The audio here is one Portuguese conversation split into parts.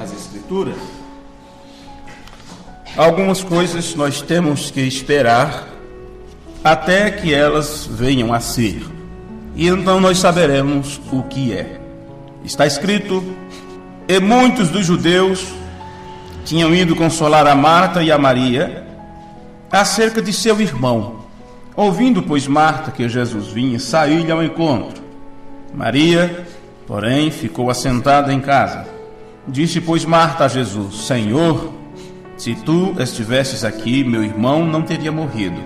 nas Escrituras, algumas coisas nós temos que esperar até que elas venham a ser. E então nós saberemos o que é. Está escrito: e muitos dos judeus tinham ido consolar a Marta e a Maria acerca de seu irmão. Ouvindo, pois, Marta que Jesus vinha, saiu-lhe ao encontro. Maria, porém, ficou assentada em casa. Disse, pois, Marta a Jesus: Senhor, se tu estivesses aqui, meu irmão não teria morrido.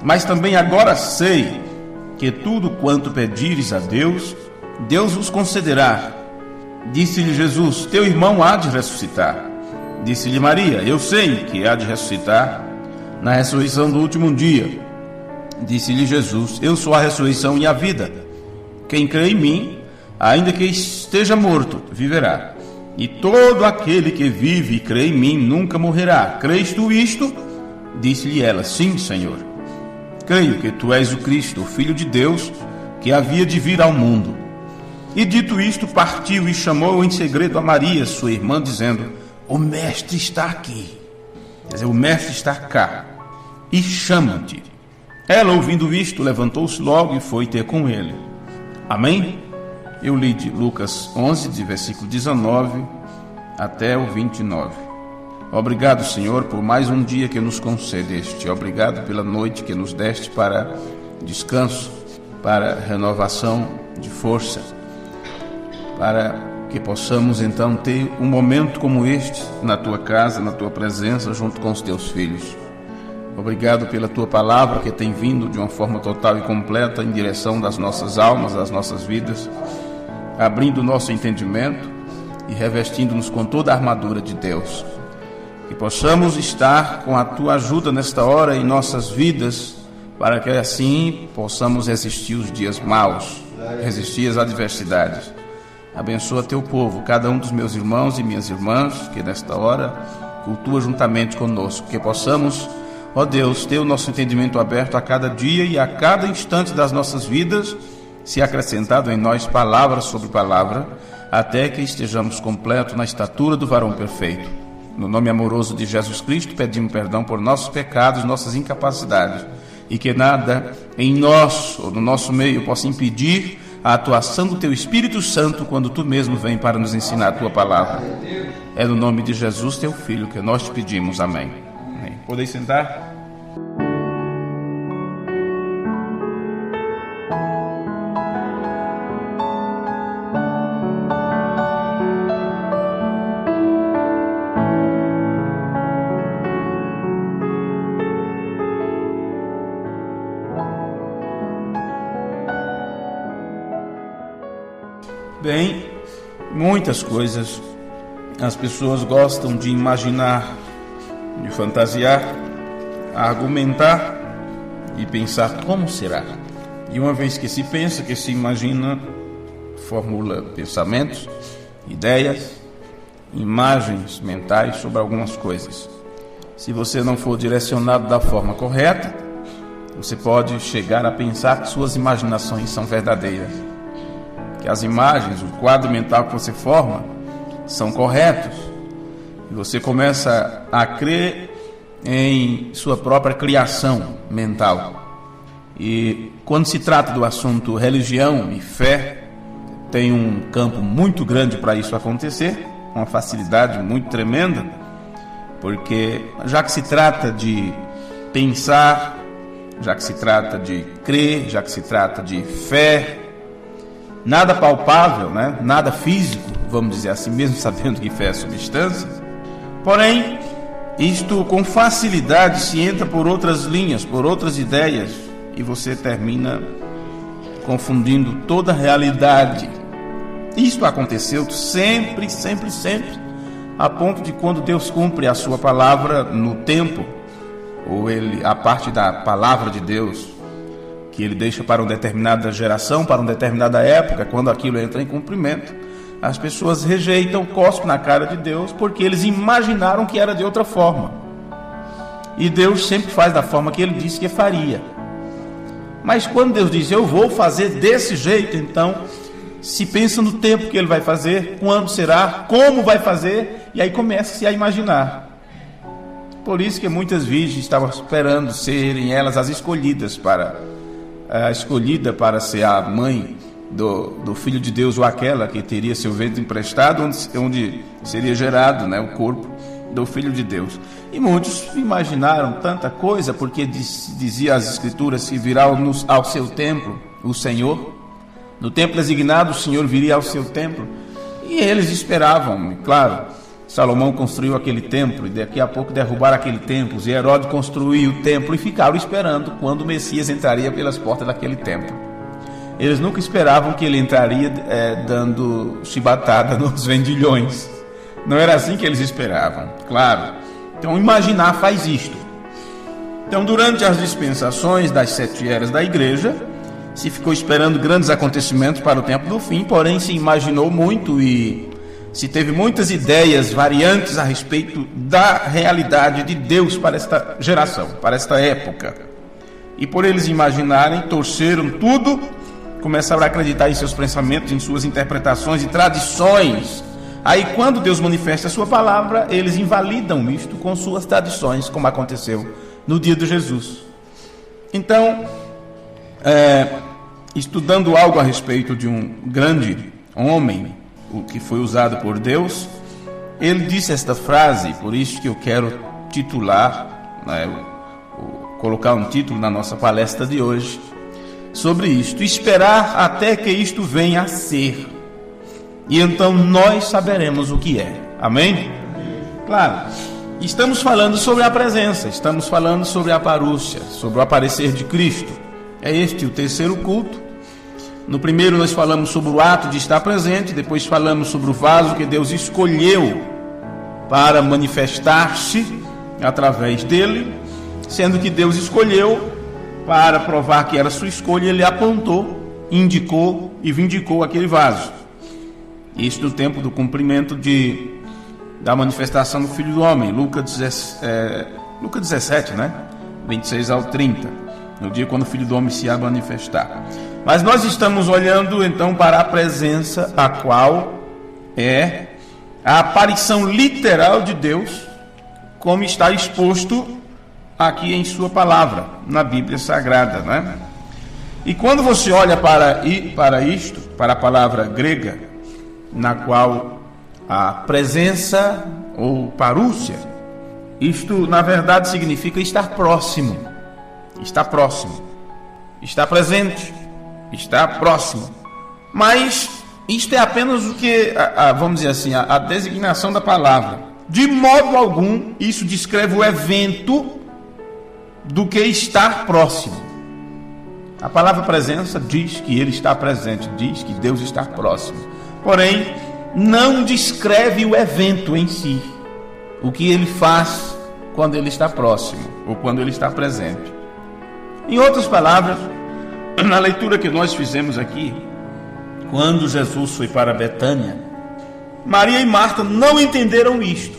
Mas também agora sei que tudo quanto pedires a Deus, Deus vos concederá. Disse-lhe Jesus: teu irmão há de ressuscitar. Disse-lhe Maria: eu sei que há de ressuscitar na ressurreição do último dia. Disse-lhe Jesus: eu sou a ressurreição e a vida. Quem crê em mim, ainda que esteja morto, viverá. E todo aquele que vive e crê em mim nunca morrerá. Crês tu isto? Disse-lhe ela: sim, Senhor. Creio que tu és o Cristo, o Filho de Deus, que havia de vir ao mundo. E dito isto, partiu e chamou em segredo a Maria, sua irmã, dizendo: o Mestre está aqui. Quer dizer, o Mestre está cá e chama-te. Ela, ouvindo isto, levantou-se logo e foi ter com ele. Amém? Eu li de Lucas 11, de versículo 19 até o 29. Obrigado, Senhor, por mais um dia que nos concedeste. Obrigado pela noite que nos deste para descanso, para renovação de força, para que possamos então ter um momento como este na tua casa, na tua presença, junto com os teus filhos. Obrigado pela tua palavra que tem vindo de uma forma total e completa em direção das nossas almas, das nossas vidas, abrindo o nosso entendimento e revestindo-nos com toda a armadura de Deus. Que possamos estar com a tua ajuda nesta hora em nossas vidas, para que assim possamos resistir os dias maus, resistir às adversidades. Abençoa teu povo, cada um dos meus irmãos e minhas irmãs, que nesta hora cultua juntamente conosco, que possamos, ó Deus, ter o nosso entendimento aberto a cada dia e a cada instante das nossas vidas, se acrescentado em nós palavra sobre palavra, até que estejamos completos na estatura do varão perfeito. No nome amoroso de Jesus Cristo, pedimos perdão por nossos pecados, nossas incapacidades, e que nada em nós ou no nosso meio possa impedir a atuação do teu Espírito Santo quando tu mesmo vem para nos ensinar a tua palavra. É no nome de Jesus, teu Filho, que nós te pedimos. Amém. Amém. Podeis sentar? Bem, muitas coisas as pessoas gostam de imaginar, de fantasiar, argumentar e pensar como será. E uma vez que se pensa, que se imagina, formula pensamentos, ideias, imagens mentais sobre algumas coisas. Se você não for direcionado da forma correta, você pode chegar a pensar que suas imaginações são verdadeiras, que as imagens, o quadro mental que você forma são corretos, e você começa a crer em sua própria criação mental. E quando se trata do assunto religião e fé, tem um campo muito grande para isso acontecer, uma facilidade muito tremenda, porque já que se trata de pensar, já que se trata de crer, já que se trata de fé, nada palpável, né? Nada físico, vamos dizer assim, mesmo sabendo que fé é substância. Porém, isto com facilidade se entra por outras linhas, por outras ideias, e você termina confundindo toda a realidade. Isto aconteceu sempre, sempre, sempre, a ponto de quando Deus cumpre a sua palavra no tempo, ou a parte da palavra de Deus, que ele deixa para uma determinada geração, para uma determinada época, quando aquilo entra em cumprimento, as pessoas rejeitam, cospem na cara de Deus, porque eles imaginaram que era de outra forma. E Deus sempre faz da forma que ele disse que faria. Mas quando Deus diz, eu vou fazer desse jeito, então se pensa no tempo que ele vai fazer, quando será, como vai fazer, e aí começa-se a imaginar. Por isso que muitas virgens estavam esperando serem elas as escolhidas a escolhida para ser a mãe do Filho de Deus, ou aquela que teria seu ventre emprestado, onde seria gerado, né, o corpo do Filho de Deus. E muitos imaginaram tanta coisa, porque dizia as Escrituras que virá ao seu templo o Senhor. No tempo designado, o Senhor viria ao seu templo. E eles esperavam, claro. Salomão construiu aquele templo e daqui a pouco derrubaram aquele templo. E Herodes construiu o templo e ficaram esperando quando o Messias entraria pelas portas daquele templo. Eles nunca esperavam que ele entraria dando chibatada nos vendilhões. Não era assim que eles esperavam, claro. Então imaginar faz isto. Então, durante as dispensações das 7 eras da igreja, se ficou esperando grandes acontecimentos para o tempo do fim, porém se imaginou muito e se teve muitas ideias variantes a respeito da realidade de Deus para esta geração, para esta época. E por eles imaginarem, torceram tudo, começaram a acreditar em seus pensamentos, em suas interpretações e tradições. Aí quando Deus manifesta a sua palavra, eles invalidam isto com suas tradições, como aconteceu no dia de Jesus. Então, estudando algo a respeito de um grande homem, o que foi usado por Deus, ele disse esta frase, por isso que eu quero titular, colocar um título na nossa palestra de hoje, sobre isto: esperar até que isto venha a ser, e então nós saberemos o que é. Amém? Claro, estamos falando sobre a presença, estamos falando sobre a parúcia, sobre o aparecer de Cristo. É este o terceiro culto. No primeiro nós falamos sobre o ato de estar presente, depois falamos sobre o vaso que Deus escolheu para manifestar-se através dele, sendo que Deus escolheu para provar que era sua escolha, ele apontou, indicou e vindicou aquele vaso. Isso no tempo do cumprimento da manifestação do Filho do Homem, Lucas 17, né? 26 ao 30, no dia quando o Filho do Homem se ia manifestar. Mas nós estamos olhando então para a presença, a qual é a aparição literal de Deus, como está exposto aqui em sua palavra, na Bíblia Sagrada, né? E quando você olha para isto, para a palavra grega, na qual a presença ou parúcia, isto na verdade significa estar próximo, está presente, está próximo. Mas isto é apenas o que, vamos dizer assim, a designação da palavra. De modo algum isso descreve o evento do que estar próximo. A palavra presença diz que ele está presente, diz que Deus está próximo. Porém, não descreve o evento em si, o que ele faz quando ele está próximo ou quando ele está presente. Em outras palavras, na leitura que nós fizemos aqui, quando Jesus foi para Betânia, Maria e Marta não entenderam isto.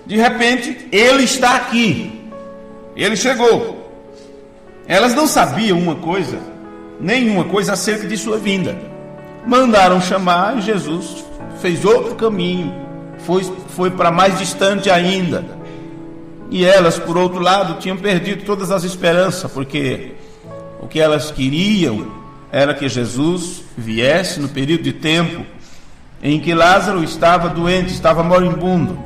De repente, ele está aqui, ele chegou. Elas não sabiam nenhuma coisa acerca de sua vinda. Mandaram chamar e Jesus fez outro caminho, foi para mais distante ainda. E elas, por outro lado, tinham perdido todas as esperanças, porque o que elas queriam era que Jesus viesse no período de tempo em que Lázaro estava doente, estava moribundo.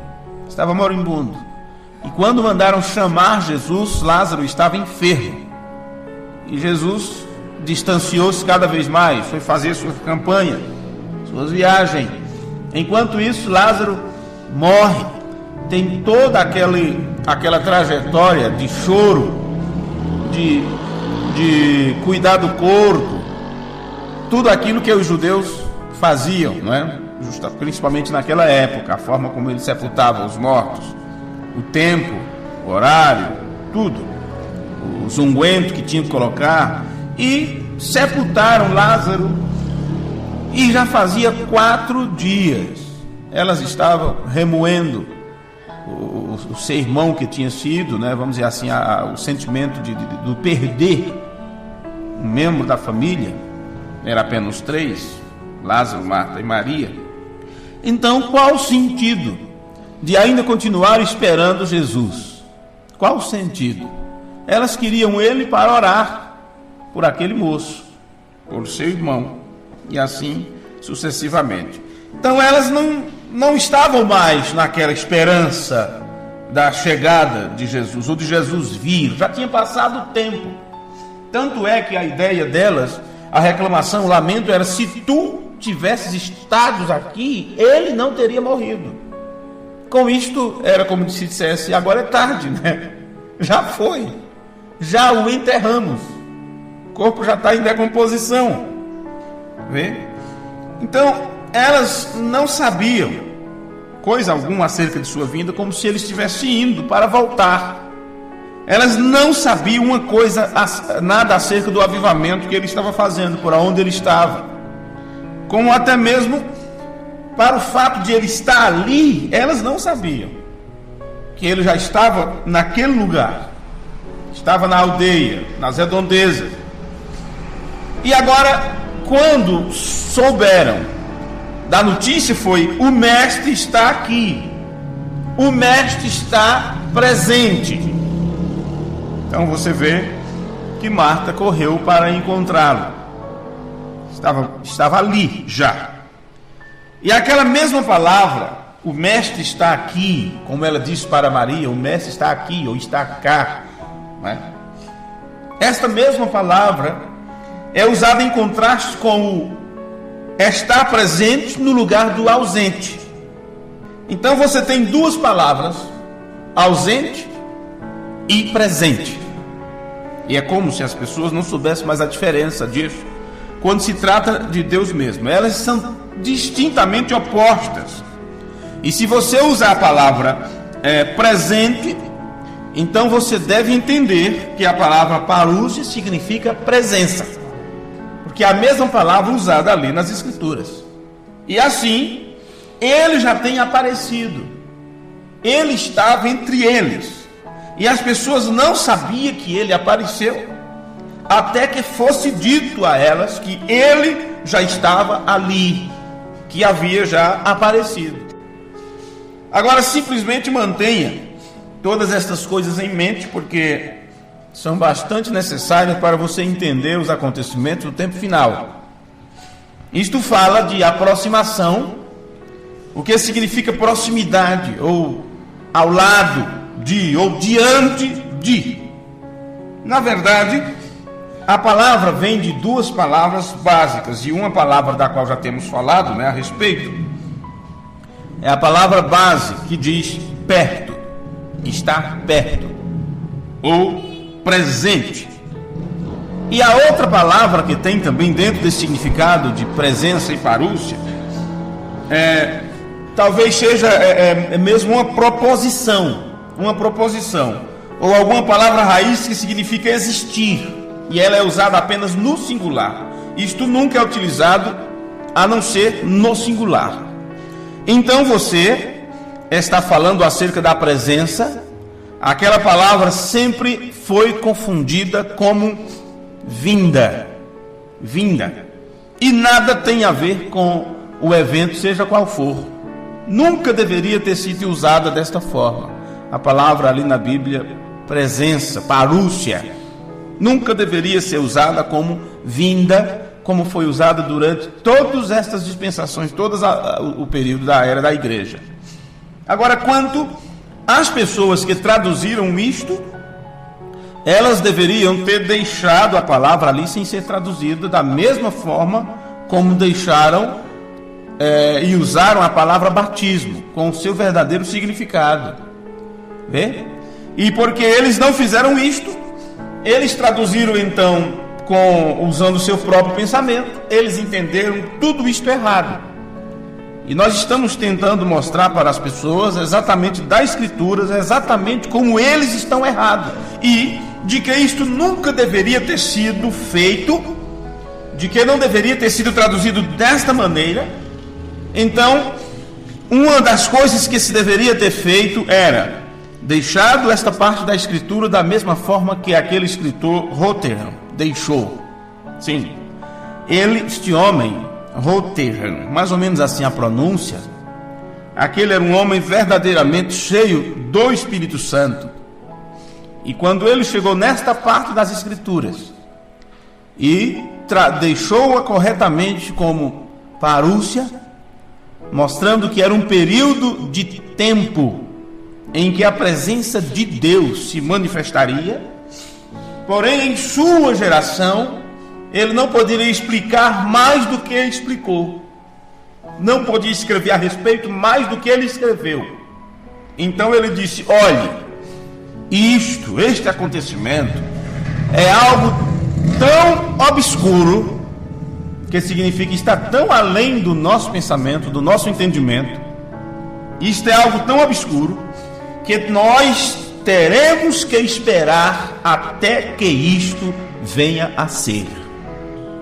E quando mandaram chamar Jesus, Lázaro estava enfermo. E Jesus distanciou-se cada vez mais, foi fazer sua campanha, suas viagens. Enquanto isso, Lázaro morre. Tem toda aquela trajetória de choro, de cuidar do corpo, tudo aquilo que os judeus faziam, não é? Principalmente naquela época, a forma como eles sepultavam os mortos, o tempo, o horário, tudo, os ungüentos que tinham que colocar, e sepultaram Lázaro, e já fazia 4 dias elas estavam remoendo o seu irmão que tinha sido, né, vamos dizer assim, o sentimento do perder um membro da família. Era apenas 3, Lázaro, Marta e Maria. Então, qual o sentido de ainda continuar esperando Jesus? Qual o sentido? Elas queriam ele para orar por aquele moço, por seu irmão, e assim sucessivamente. Então elas não estavam mais naquela esperança da chegada de Jesus, ou de Jesus vir. Já tinha passado o tempo. Tanto é que a ideia delas, a reclamação, o lamento era: se tu tivesses estado aqui, ele não teria morrido. Com isto, era como se dissesse: agora é tarde, né? Já foi, já o enterramos, o corpo já está em decomposição. Vê? Então, elas não sabiam coisa alguma acerca de sua vinda, como se ele estivesse indo para voltar. Elas não sabiam uma coisa, nada acerca do avivamento que ele estava fazendo, por onde ele estava. Como até mesmo para o fato de ele estar ali, elas não sabiam que ele já estava naquele lugar, estava na aldeia, nas redondezas. E agora, quando souberam da notícia, foi: o mestre está aqui, o mestre está presente. Então você vê que Marta correu para encontrá-lo, estava ali já. E aquela mesma palavra, o mestre está aqui, como ela disse para Maria: o mestre está aqui ou está cá, né? Esta mesma palavra é usada em contraste com o estar presente no lugar do ausente. Então você tem duas palavras: ausente e presente. E é como se as pessoas não soubessem mais a diferença disso quando se trata de Deus mesmo. Elas são distintamente opostas. E se você usar a palavra presente, então você deve entender que a palavra parúcia significa presença, porque é a mesma palavra usada ali nas Escrituras. E assim, ele já tem aparecido, ele estava entre eles, e as pessoas não sabiam que ele apareceu, até que fosse dito a elas que ele já estava ali, que havia já aparecido. Agora, simplesmente mantenha todas estas coisas em mente, porque são bastante necessárias para você entender os acontecimentos do tempo final. Isto fala de aproximação, o que significa proximidade, ou ao lado de, ou diante de. Na verdade, a palavra vem de duas palavras básicas, e uma palavra da qual já temos falado, né, a respeito, é a palavra base que diz perto, estar perto, ou presente. E a outra palavra que tem também dentro desse significado de presença e parúcia, talvez seja mesmo uma proposição, ou alguma palavra raiz que significa existir, e ela é usada apenas no singular. Isto nunca é utilizado a não ser no singular. Então você está falando acerca da presença. Aquela palavra sempre foi confundida como vinda, e nada tem a ver com o evento, seja qual for. Nunca deveria ter sido usada desta forma. A palavra ali na Bíblia, presença, parúcia, nunca deveria ser usada como vinda, como foi usada durante todas estas dispensações, todo o período da era da igreja. Agora, quanto às pessoas que traduziram isto, elas deveriam ter deixado a palavra ali sem ser traduzida, da mesma forma como deixaram e usaram a palavra batismo, com o seu verdadeiro significado. Vê? E porque eles não fizeram isto, eles traduziram então usando o seu próprio pensamento, eles entenderam tudo isto errado. E nós estamos tentando mostrar para as pessoas exatamente das Escrituras, exatamente como eles estão errados, e de que isto nunca deveria ter sido feito, de que não deveria ter sido traduzido desta maneira. Então, uma das coisas que se deveria ter feito era deixado esta parte da Escritura da mesma forma que aquele escritor Rotherham deixou. Sim. este homem, Rothern, mais ou menos assim a pronúncia, aquele era um homem verdadeiramente cheio do Espírito Santo. E quando ele chegou nesta parte das Escrituras e deixou-a corretamente como parúcia, mostrando que era um período de tempo em que a presença de Deus se manifestaria, porém em sua geração ele não poderia explicar mais do que explicou, não podia escrever a respeito mais do que ele escreveu. Então ele disse: olhe, este acontecimento é algo tão obscuro, que significa está tão além do nosso pensamento, do nosso entendimento. Isto é algo tão obscuro que nós teremos que esperar até que isto venha a ser.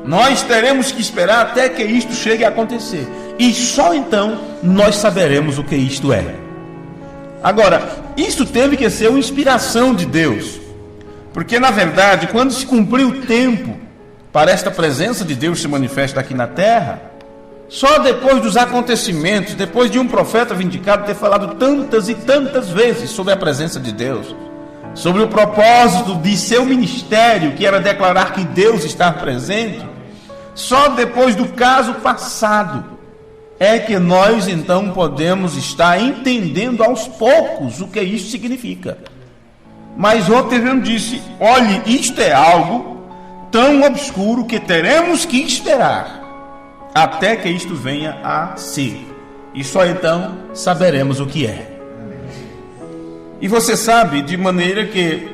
Nós teremos que esperar até que isto chegue a acontecer, e só então nós saberemos o que isto é. Agora, isso teve que ser uma inspiração de Deus, porque na verdade, quando se cumpriu o tempo para esta presença de Deus se manifestar aqui na terra, só depois dos acontecimentos, depois de um profeta vindicado ter falado tantas e tantas vezes sobre a presença de Deus, sobre o propósito de seu ministério, que era declarar que Deus está presente, só depois do caso passado é que nós então podemos estar entendendo aos poucos o que isso significa. Mas Rothern disse: olhe, isto é algo tão obscuro que teremos que esperar até que isto venha a ser, e só então saberemos o que é. E você sabe, de maneira que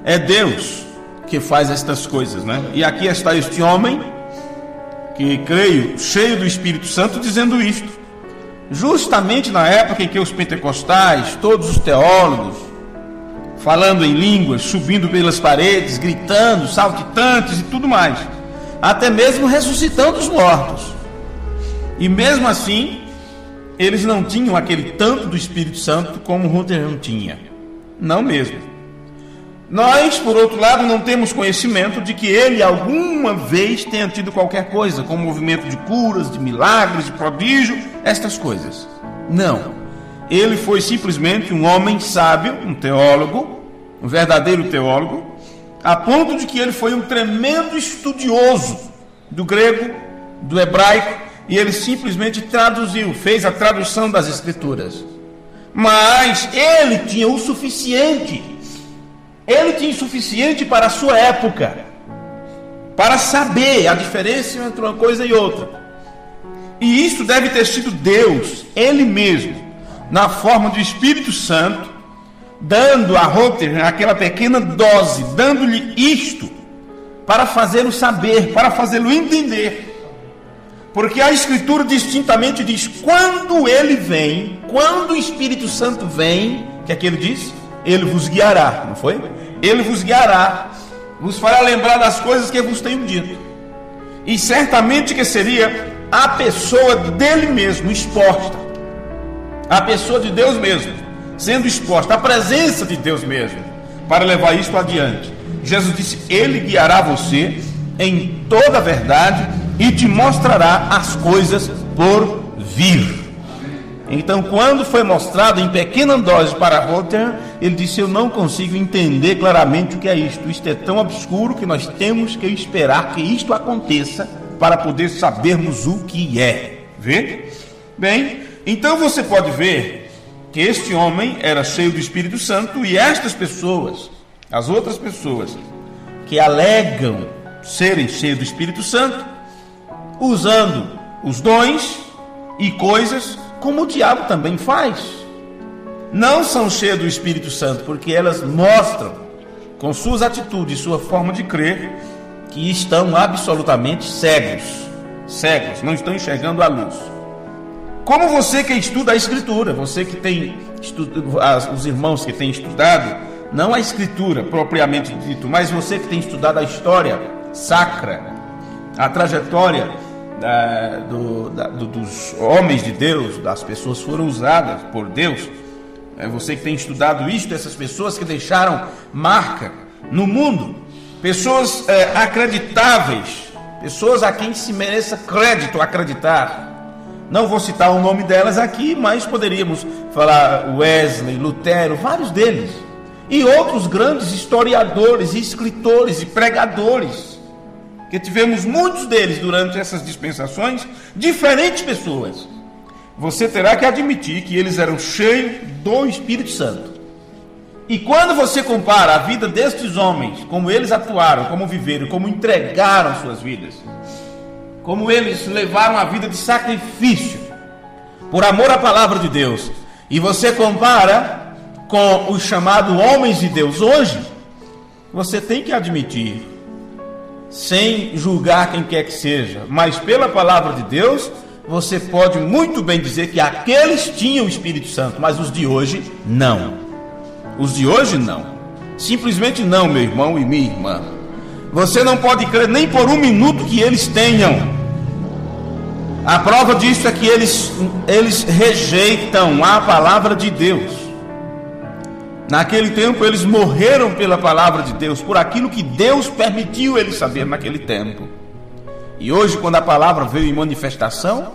é Deus que faz estas coisas, né? E aqui está este homem, que creio, cheio do Espírito Santo, dizendo isto, justamente na época em que os pentecostais, todos os teólogos, falando em línguas, subindo pelas paredes, gritando, saltitantes e tudo mais, até mesmo ressuscitando os mortos. E mesmo assim, eles não tinham aquele tanto do Espírito Santo como Rothern tinha. Não mesmo. Nós, por outro lado, não temos conhecimento de que ele alguma vez tenha tido qualquer coisa, como movimento de curas, de milagres, de prodígio, estas coisas. Não. Ele foi simplesmente um homem sábio, um teólogo, um verdadeiro teólogo, a ponto de que ele foi um tremendo estudioso do grego, do hebraico, e ele simplesmente traduziu, fez a tradução das Escrituras. Mas ele tinha o suficiente para a sua época, para saber a diferença entre uma coisa e outra. E isso deve ter sido Deus, Ele mesmo, na forma do Espírito Santo, dando a Rothern aquela pequena dose, dando-lhe isto, para fazê-lo saber, para fazê-lo entender. Porque a Escritura distintamente diz: quando ele vem, quando o Espírito Santo vem, o que é que ele diz? Ele vos guiará, não foi? Ele vos guiará, vos fará lembrar das coisas que vos tenho dito. E certamente que seria a pessoa dele mesmo exposta, a pessoa de Deus mesmo sendo exposta, a presença de Deus mesmo, para levar isto adiante. Jesus disse: ele guiará você em toda a verdade e te mostrará as coisas por vir. Então, quando foi mostrado em pequena dose para Rothern, ele disse: eu não consigo entender claramente o que é isto. Isto é tão obscuro que nós temos que esperar que isto aconteça para poder sabermos o que é. Vê? Bem, então você pode ver que este homem era cheio do Espírito Santo, e estas pessoas, as outras pessoas que alegam serem cheios do Espírito Santo, usando os dons e coisas como o diabo também faz, não são cheias do Espírito Santo, porque elas mostram com suas atitudes, sua forma de crer, que estão absolutamente cegos, não estão enxergando a luz. Como você que estuda a Escritura, você que tem os irmãos que têm estudado, não a Escritura propriamente dito, mas você que tem estudado a história sacra, a trajetória dos homens de Deus, das pessoas que foram usadas por Deus, você que tem estudado isto, essas pessoas que deixaram marca no mundo, pessoas acreditáveis pessoas a quem se mereça crédito acreditar. Não vou citar o nome delas aqui, mas poderíamos falar Wesley, Lutero, vários deles. E outros grandes historiadores, escritores e pregadores, que tivemos muitos deles durante essas dispensações, diferentes pessoas. Você terá que admitir que eles eram cheios do Espírito Santo. E quando você compara a vida destes homens, como eles atuaram, como viveram, como entregaram suas vidas, como eles levaram a vida de sacrifício por amor à palavra de Deus, e você compara com os chamados homens de Deus hoje, você tem que admitir, sem julgar quem quer que seja, mas pela palavra de Deus, você pode muito bem dizer que aqueles tinham o Espírito Santo, mas os de hoje não. Os de hoje não. Simplesmente não, meu irmão e minha irmã. Você não pode crer nem por um minuto que eles tenham. A prova disso é que eles rejeitam a palavra de Deus. Naquele tempo eles morreram pela palavra de Deus, por aquilo que Deus permitiu eles saber naquele tempo. E hoje, quando a palavra veio em manifestação,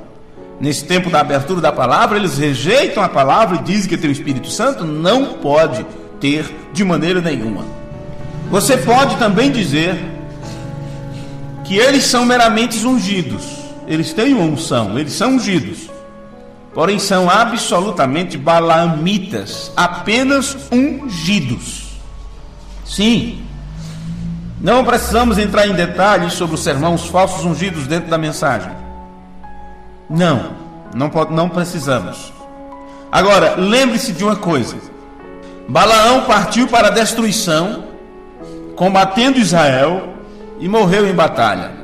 nesse tempo da abertura da palavra, eles rejeitam a palavra e dizem que tem o Espírito Santo. Não pode ter de maneira nenhuma. Você pode também dizer que eles são meramente ungidos. Eles têm uma unção, eles são ungidos, porém são absolutamente balaamitas, apenas ungidos. Sim, não precisamos entrar em detalhes sobre o sermão, os falsos ungidos dentro da mensagem. Não precisamos. Agora, lembre-se de uma coisa: Balaão partiu para a destruição, combatendo Israel, e morreu em batalha.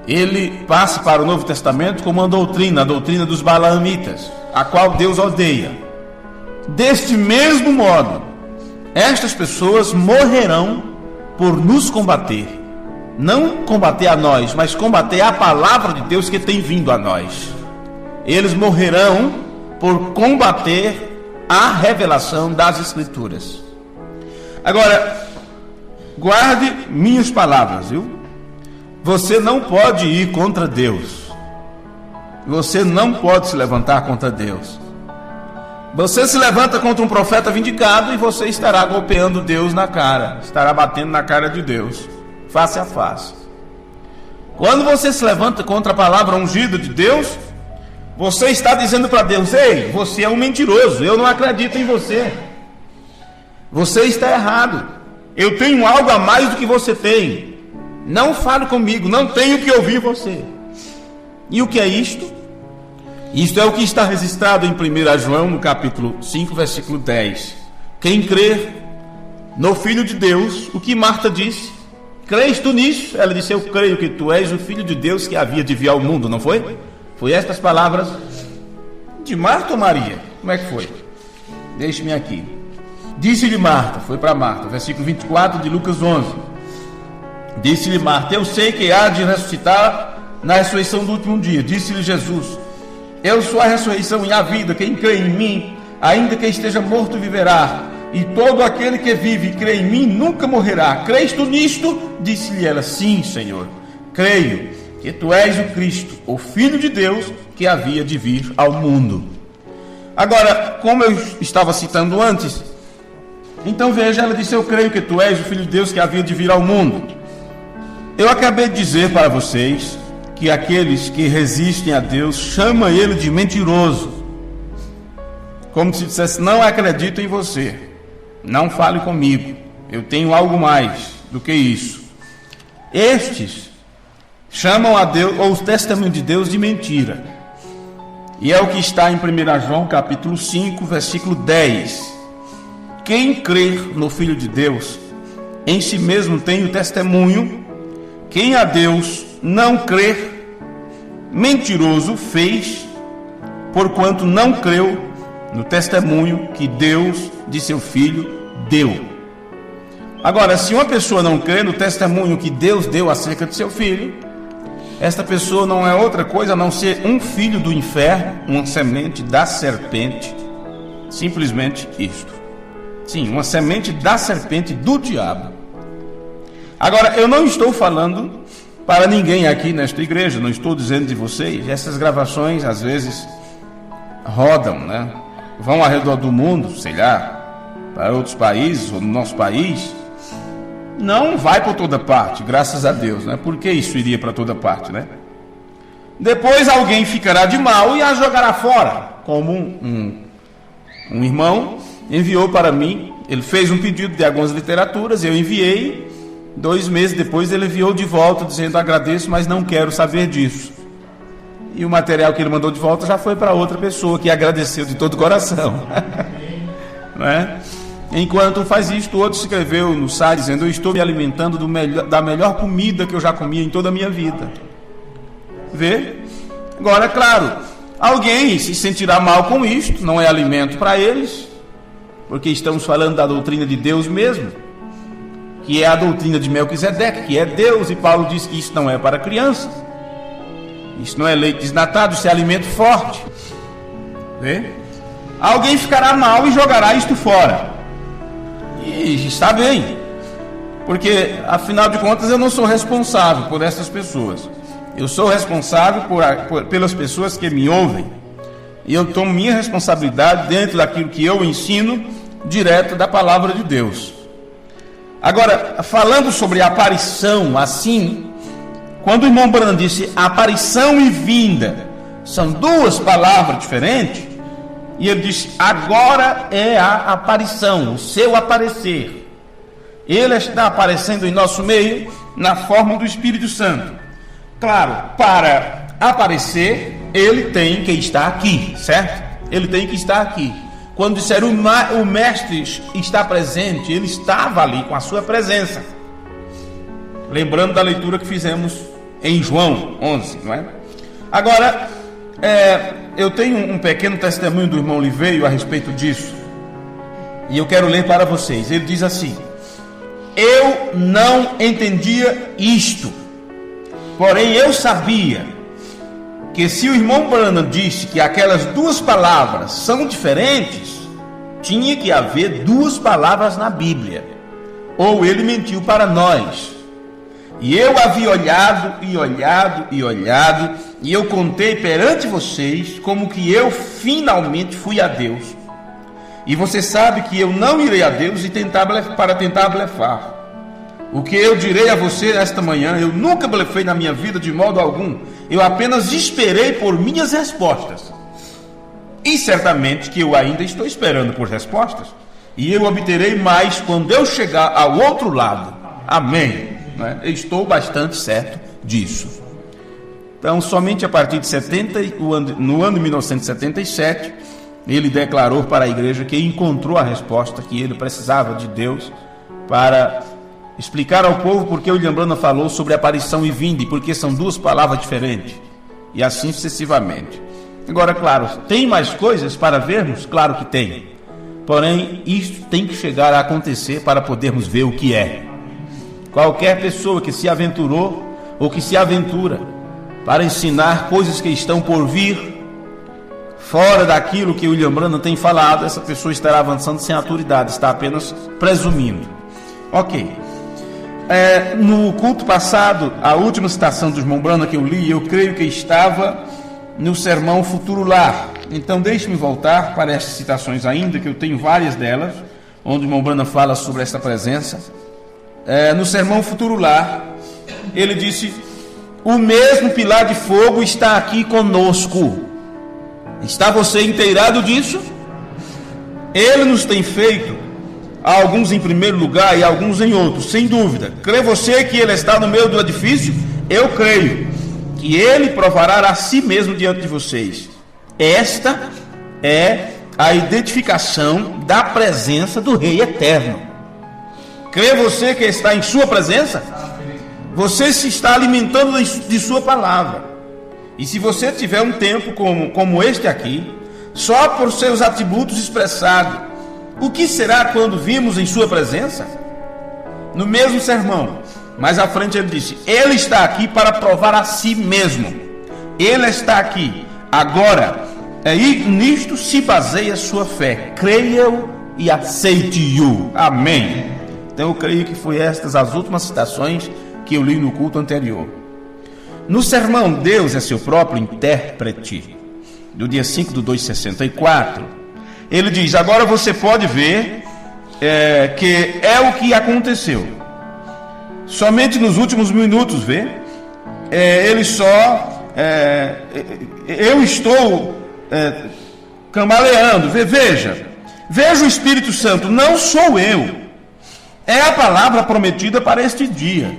Ele passa para o Novo Testamento como uma doutrina, a doutrina dos balaamitas, a qual Deus odeia. Deste mesmo modo, estas pessoas morrerão por nos combater. Não combater a nós, mas combater a palavra de Deus que tem vindo a nós. Eles morrerão por combater a revelação das Escrituras. Agora, guarde minhas palavras, viu? Você não pode ir contra Deus. Você não pode se levantar contra Deus. Você se levanta contra um profeta vindicado e você estará golpeando Deus na cara, estará batendo na cara de Deus, face a face. Quando você se levanta contra a palavra ungida de Deus, você está dizendo para Deus: ei, você é um mentiroso, eu não acredito em você. Você está errado. Eu tenho algo a mais do que você tem. Não fale comigo, não tenho que ouvir você. E o que é isto? Isto é o que está registrado em 1 João, no capítulo 5, versículo 10. Quem crer no Filho de Deus, o que Marta disse? Crês tu nisso? Ela disse: eu creio que tu és o Filho de Deus que havia de vir ao mundo, não foi? Foi estas palavras de Marta ou Maria? Como é que foi? Deixe-me aqui. Disse-lhe Marta, foi para Marta, versículo 24 de Lucas 11. Disse-lhe Marta: eu sei que há de ressuscitar na ressurreição do último dia. Disse-lhe Jesus: eu sou a ressurreição e a vida. Quem crê em mim, ainda que esteja morto, viverá. E todo aquele que vive e crê em mim nunca morrerá. Crês tu nisto? Disse-lhe ela: sim, Senhor, creio que tu és o Cristo, o Filho de Deus que havia de vir ao mundo. Agora, como eu estava citando antes, então veja, ela disse: eu creio que tu és o Filho de Deus que havia de vir ao mundo. Eu acabei de dizer para vocês que aqueles que resistem a Deus chamam ele de mentiroso, como se dissesse: não acredito em você, não fale comigo, eu tenho algo mais do que isso. Estes chamam a Deus, ou o testemunho de Deus, de mentira. E é o que está em 1 João capítulo 5, versículo 10. Quem crer no Filho de Deus, em si mesmo tem o testemunho. Quem a Deus não crer, mentiroso fez, porquanto não creu no testemunho que Deus de seu Filho deu. Agora, se uma pessoa não crê no testemunho que Deus deu acerca de seu Filho, esta pessoa não é outra coisa a não ser um filho do inferno, uma semente da serpente. Simplesmente isto. Sim, uma semente da serpente do diabo. Agora, eu não estou falando para ninguém aqui nesta igreja, não estou dizendo de vocês, essas gravações às vezes rodam, né? Vão ao redor do mundo, sei lá, para outros países ou no nosso país. Não vai por toda parte, graças a Deus, né? Por que isso iria para toda parte, né? Depois alguém ficará de mal e a jogará fora, como um irmão enviou para mim. Ele fez um pedido de algumas literaturas, eu enviei. 2 meses depois ele enviou de volta, dizendo: agradeço, mas não quero saber disso. E o material que ele mandou de volta já foi para outra pessoa, que agradeceu de todo o coração. Né? Enquanto faz isto, outro escreveu no site dizendo: eu estou me alimentando da melhor comida que eu já comi em toda a minha vida. Vê? Agora, claro, alguém se sentirá mal com isto, não é alimento para eles, porque estamos falando da doutrina de Deus mesmo, que é a doutrina de Melquisedeque, que é Deus, e Paulo diz que isso não é para crianças, isso não é leite desnatado, isso é alimento forte. Vê? Alguém ficará mal e jogará isto fora, e está bem, porque afinal de contas eu não sou responsável por essas pessoas, eu sou responsável pelas pessoas que me ouvem, e eu tomo minha responsabilidade dentro daquilo que eu ensino, direto da palavra de Deus. Agora, falando sobre aparição, assim, quando o irmão Branham disse aparição e vinda, são 2 palavras diferentes, e ele disse: agora é a aparição, o seu aparecer. Ele está aparecendo em nosso meio na forma do Espírito Santo. Claro, para aparecer, ele tem que estar aqui, certo? Ele tem que estar aqui. Quando disser o mestre está presente, ele estava ali com a sua presença. Lembrando da leitura que fizemos em João 11, não é? Agora, eu tenho um pequeno testemunho do irmão Oliveira a respeito disso, e eu quero ler para vocês. Ele diz assim: eu não entendia isto, porém eu sabia que se o irmão Branham disse que aquelas 2 palavras são diferentes, tinha que haver 2 palavras na Bíblia, ou ele mentiu para nós. E eu havia olhado, e eu contei perante vocês como que eu finalmente fui a Deus. E você sabe que eu não irei a Deus para tentar blefar. O que eu direi a você esta manhã, eu nunca blefei na minha vida de modo algum. Eu apenas esperei por minhas respostas. E certamente que eu ainda estou esperando por respostas. E eu obterei mais quando eu chegar ao outro lado. Amém. Eu estou bastante certo disso. Então, somente a partir de no ano de 1977, ele declarou para a igreja que encontrou a resposta que ele precisava de Deus para explicar ao povo porque o William Branham falou sobre aparição e vinda, e porque são 2 palavras diferentes, e assim sucessivamente. Agora, claro, tem mais coisas para vermos? Claro que tem. Porém, isso tem que chegar a acontecer para podermos ver o que é. Qualquer pessoa que se aventurou ou que se aventura para ensinar coisas que estão por vir, fora daquilo que o William Branham tem falado, essa pessoa estará avançando sem autoridade, está apenas presumindo. Ok. No culto passado, a última citação do irmão Branham que eu li, eu creio que estava no sermão Futuro Lar. Então deixe-me voltar para estas citações ainda, que eu tenho várias delas, onde o irmão Branham fala sobre esta presença. No sermão Futuro Lar, ele disse: o mesmo pilar de fogo está aqui conosco. Está você inteirado disso? Ele nos tem feito alguns em primeiro lugar e alguns em outros, sem dúvida. Crê você que ele está no meio do edifício? Eu creio que ele provará a si mesmo diante de vocês. Esta é a identificação da presença do Rei Eterno. Crê você que está em sua presença? Você se está alimentando de sua palavra. E se você tiver um tempo como este aqui, só por seus atributos expressados, o que será quando vimos em sua presença? No mesmo sermão, mais à frente ele disse: ele está aqui para provar a si mesmo. Ele está aqui. Agora, nisto se baseia a sua fé. Creia-o e aceite-o. Amém. Então eu creio que foi estas as últimas citações que eu li no culto anterior. No sermão Deus é seu próprio intérprete, do dia 5/2/64, ele diz: agora você pode ver que é o que aconteceu. Somente nos últimos minutos, vê? Eu estou cambaleando. Veja o Espírito Santo, não sou eu. É a palavra prometida para este dia.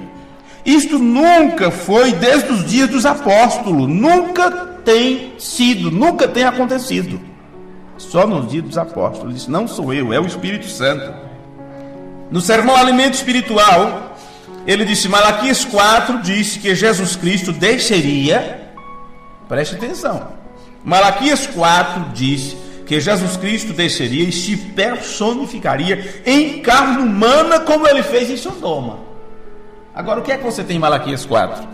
Isto nunca foi desde os dias dos apóstolos, nunca tem acontecido. Só nos dias dos apóstolos. Disse: não sou eu, é o Espírito Santo. No sermão Alimento Espiritual, ele disse: Malaquias 4 disse que Jesus Cristo desceria. Preste atenção. Malaquias 4 disse que Jesus Cristo desceria e se personificaria em carne humana, como ele fez em Sodoma. Agora, o que é que você tem em Malaquias 4?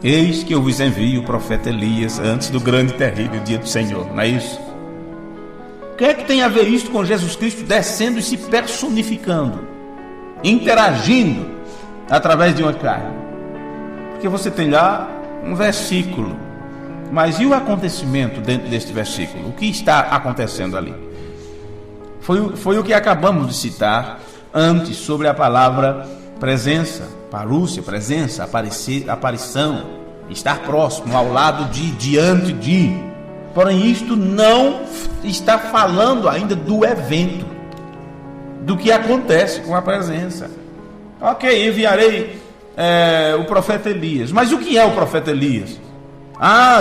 Eis que eu vos envio o profeta Elias antes do grande e terrível dia do Senhor. Não é isso? O que é que tem a ver isso com Jesus Cristo descendo e se personificando, interagindo através de uma carne? Porque você tem lá um versículo, mas e o acontecimento dentro deste versículo? O que está acontecendo ali? Foi o que acabamos de citar antes sobre a palavra presença, parúcia, presença, aparecer, aparição, estar próximo, ao lado de, diante de. Porém, isto não está falando ainda do evento, do que acontece com a presença. Ok, enviarei o profeta Elias. Mas o que é o profeta Elias?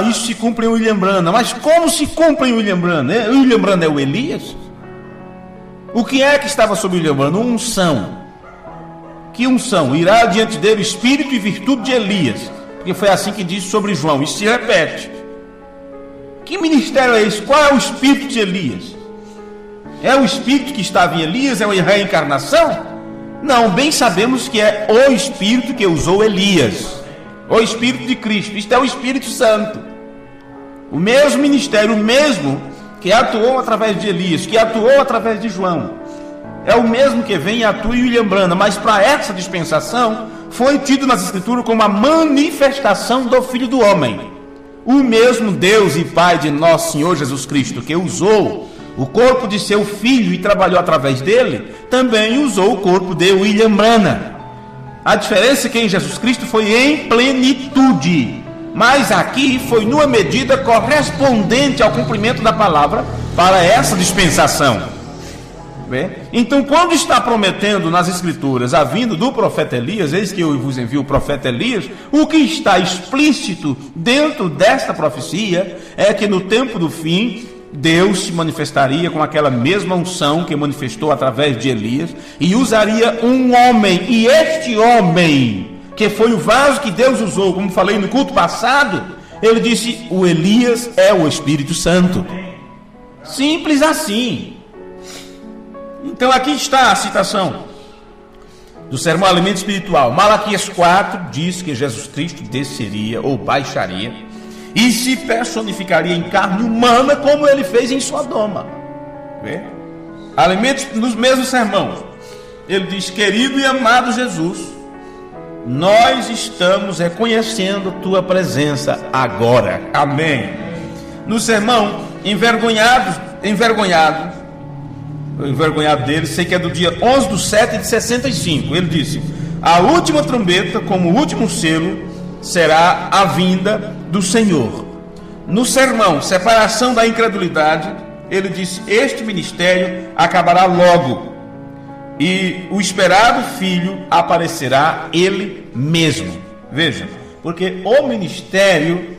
Isso se cumpre em William Branham. Mas como se cumpre em William Branham? William Branham é o Elias? O que é que estava sobre William Branham? Unção. Que unção? Irá diante dele o espírito e virtude de Elias, porque foi assim que disse sobre João. Isso se repete. Que ministério é esse? Qual é o espírito de Elias? É o espírito que estava em Elias? É uma reencarnação? Não, bem sabemos que é o espírito que usou Elias, o espírito de Cristo. Isto é o Espírito Santo, o mesmo ministério, o mesmo que atuou através de Elias, que atuou através de João, é o mesmo que vem e atua em William Branham. Mas para essa dispensação foi tido nas Escrituras como a manifestação do Filho do Homem. O mesmo Deus e Pai de nosso Senhor Jesus Cristo, que usou o corpo de seu Filho e trabalhou através dele, também usou o corpo de William Branham. A diferença é que em Jesus Cristo foi em plenitude, mas aqui foi numa medida correspondente ao cumprimento da palavra para essa dispensação. Então, quando está prometendo nas Escrituras a vinda do profeta Elias, eis que eu vos envio o profeta Elias, o que está explícito dentro desta profecia é que no tempo do fim Deus se manifestaria com aquela mesma unção que manifestou através de Elias e usaria um homem, e este homem, que foi o vaso que Deus usou, como falei no culto passado, ele disse: o Elias é o Espírito Santo. Simples assim. Então aqui está a citação do sermão Alimento Espiritual. Malaquias 4 diz que Jesus Cristo desceria ou baixaria e se personificaria em carne humana, como ele fez em Sodoma. Alimentos, nos mesmos sermãos, ele diz: querido e amado Jesus, nós estamos reconhecendo tua presença agora. Amém. No sermão envergonhado dele, sei que é do dia 11/7/65, ele disse: a última trombeta, como o último selo, será a vinda do Senhor. No sermão Separação da Incredulidade, ele disse: este ministério acabará logo e o esperado Filho aparecerá ele mesmo. Veja, porque o ministério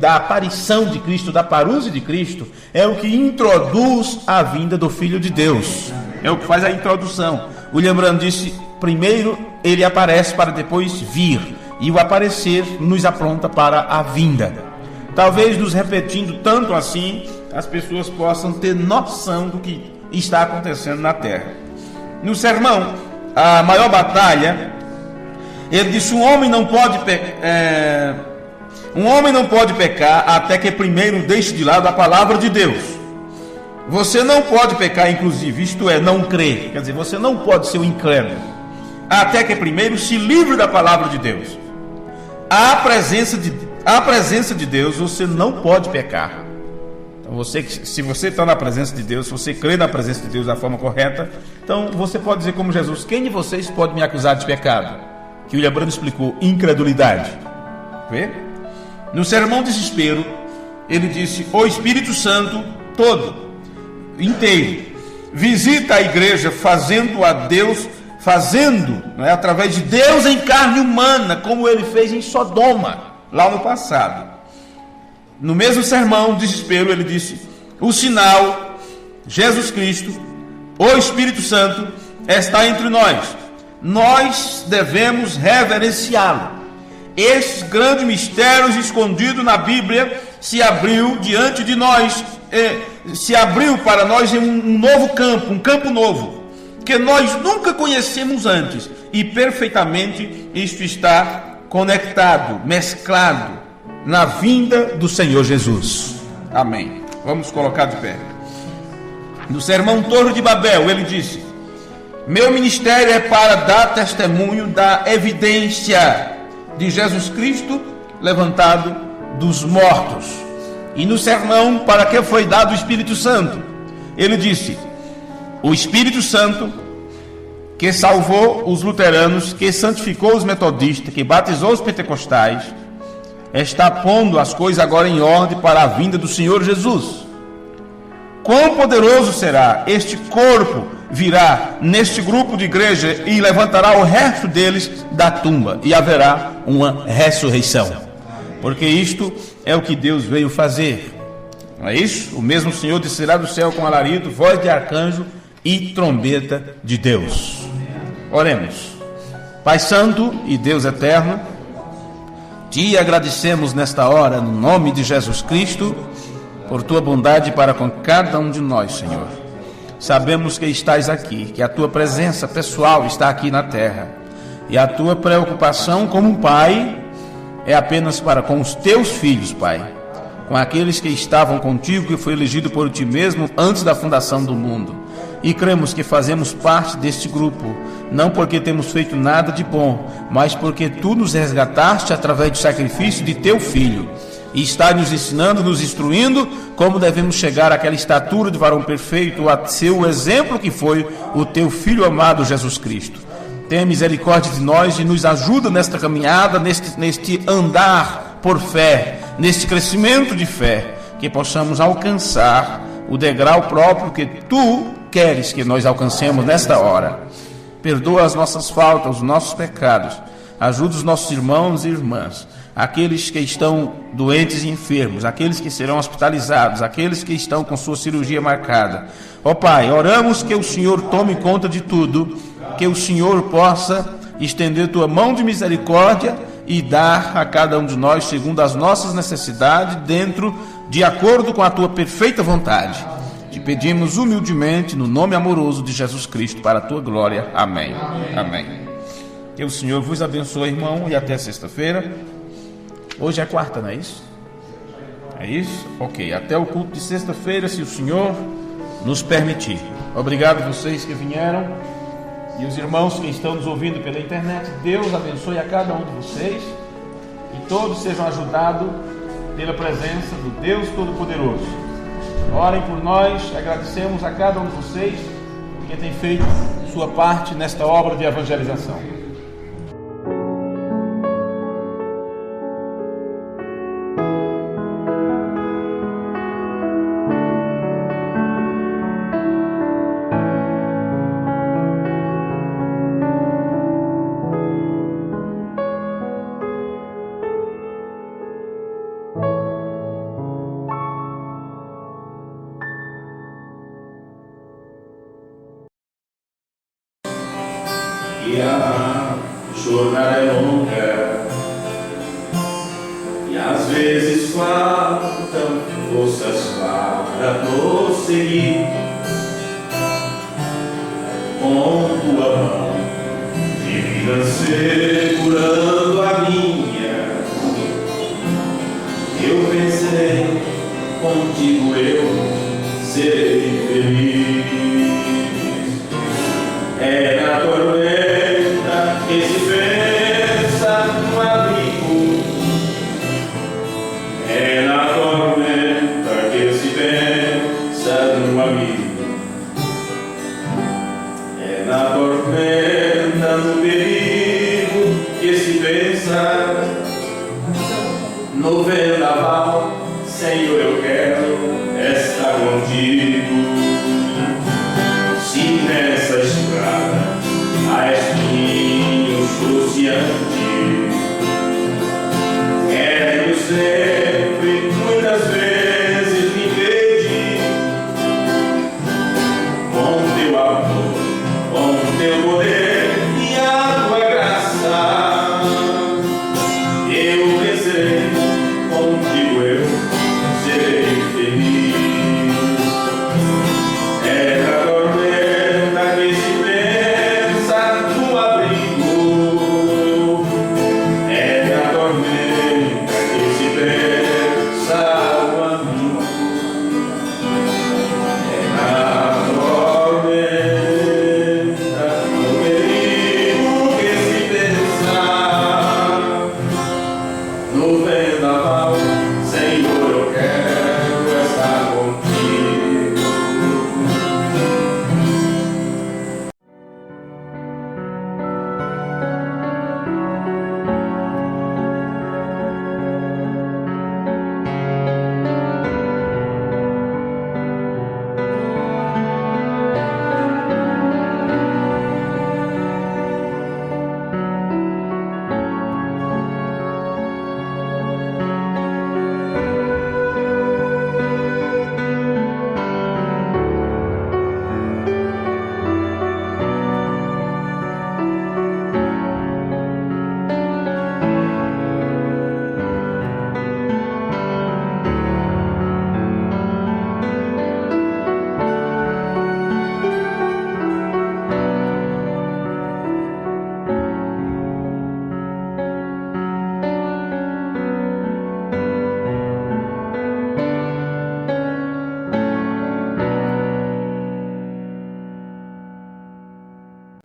da aparição de Cristo, da parúcia de Cristo, é o que introduz a vinda do Filho de Deus, é o que faz a introdução. William Branham disse: primeiro ele aparece para depois vir, e o aparecer nos apronta para a vinda. Talvez nos repetindo tanto assim, as pessoas possam ter noção do que está acontecendo na terra. No sermão A Maior Batalha, ele disse: um homem não pode pecar até que primeiro deixe de lado a palavra de Deus. Você não pode pecar, inclusive, isto é, não crer. Quer dizer, você não pode ser um incrédulo até que primeiro se livre da palavra de Deus. à presença de Deus, você não pode pecar. Então se você está na presença de Deus, se você crê na presença de Deus da forma correta, então você pode dizer como Jesus: quem de vocês pode me acusar de pecado? Que William Branham explicou: incredulidade. Vê? No sermão Desespero, ele disse: o Espírito Santo todo, inteiro, visita a igreja fazendo, através de Deus em carne humana, como ele fez em Sodoma, lá no passado. No mesmo sermão, Desespero, ele disse: o sinal, Jesus Cristo, o Espírito Santo, está entre nós. Nós devemos reverenciá-lo. Esses grandes mistérios escondidos na Bíblia se abriu diante de nós, se abriu para nós em um novo campo, um campo novo, que nós nunca conhecemos antes, e perfeitamente isto está conectado, mesclado na vinda do Senhor Jesus. Amém. Vamos colocar de pé. No sermão Torre de Babel, ele disse: meu ministério é para dar testemunho da evidência de Jesus Cristo levantado dos mortos. E no sermão para que foi dado o Espírito Santo, ele disse: o Espírito Santo que salvou os luteranos, que santificou os metodistas, que batizou os pentecostais, está pondo as coisas agora em ordem para a vinda do Senhor Jesus. Quão poderoso será este corpo, virá neste grupo de igreja e levantará o resto deles da tumba, e haverá uma ressurreição, porque isto é o que Deus veio fazer. Não é isso? O mesmo Senhor descerá do céu com alarido, voz de arcanjo e trombeta de Deus. Oremos. Pai Santo e Deus eterno, te agradecemos nesta hora, no nome de Jesus Cristo, por tua bondade para com cada um de nós, Senhor. Sabemos que estás aqui, que a tua presença pessoal está aqui na terra, e a tua preocupação como pai é apenas para com os teus filhos, Pai, com aqueles que estavam contigo, que foi elegido por ti mesmo antes da fundação do mundo. E cremos que fazemos parte deste grupo, não porque temos feito nada de bom, mas porque tu nos resgataste através do sacrifício de teu filho, e está nos ensinando, nos instruindo como devemos chegar àquela estatura de varão perfeito, a ser o exemplo que foi o teu filho amado Jesus Cristo. Tenha misericórdia de nós e nos ajuda nesta caminhada, neste andar por fé, neste crescimento de fé, que possamos alcançar o degrau próprio que tu queres que nós alcancemos nesta hora. Perdoa as nossas faltas, os nossos pecados. Ajuda os nossos irmãos e irmãs, aqueles que estão doentes e enfermos, aqueles que serão hospitalizados, aqueles que estão com sua cirurgia marcada. Ó Pai, oramos que o Senhor tome conta de tudo, que o Senhor possa estender tua mão de misericórdia e dar a cada um de nós segundo as nossas necessidades, de acordo com a tua perfeita vontade. Te pedimos humildemente no nome amoroso de Jesus Cristo, para a tua glória. Amém. Amém. Que o Senhor vos abençoe, irmão, e até sexta-feira. Hoje é quarta, não é isso? É isso? Ok, até o culto de sexta-feira, se o Senhor nos permitir. Obrigado a vocês que vieram e os irmãos que estão nos ouvindo pela internet. Deus abençoe a cada um de vocês e todos sejam ajudados pela presença do Deus Todo-Poderoso. Orem por nós, agradecemos a cada um de vocês que tem feito sua parte nesta obra de evangelização. E a jornada é longa e às vezes faltam forças para prosseguir. Com tua mão divina segurando a minha, eu vencerei, contigo eu serei feliz. É na tormenta que se pensa no abrigo perigo que se pensa no vendaval. Senhor, eu quero estar contigo. Se nessa estrada há espinhos cruciantes,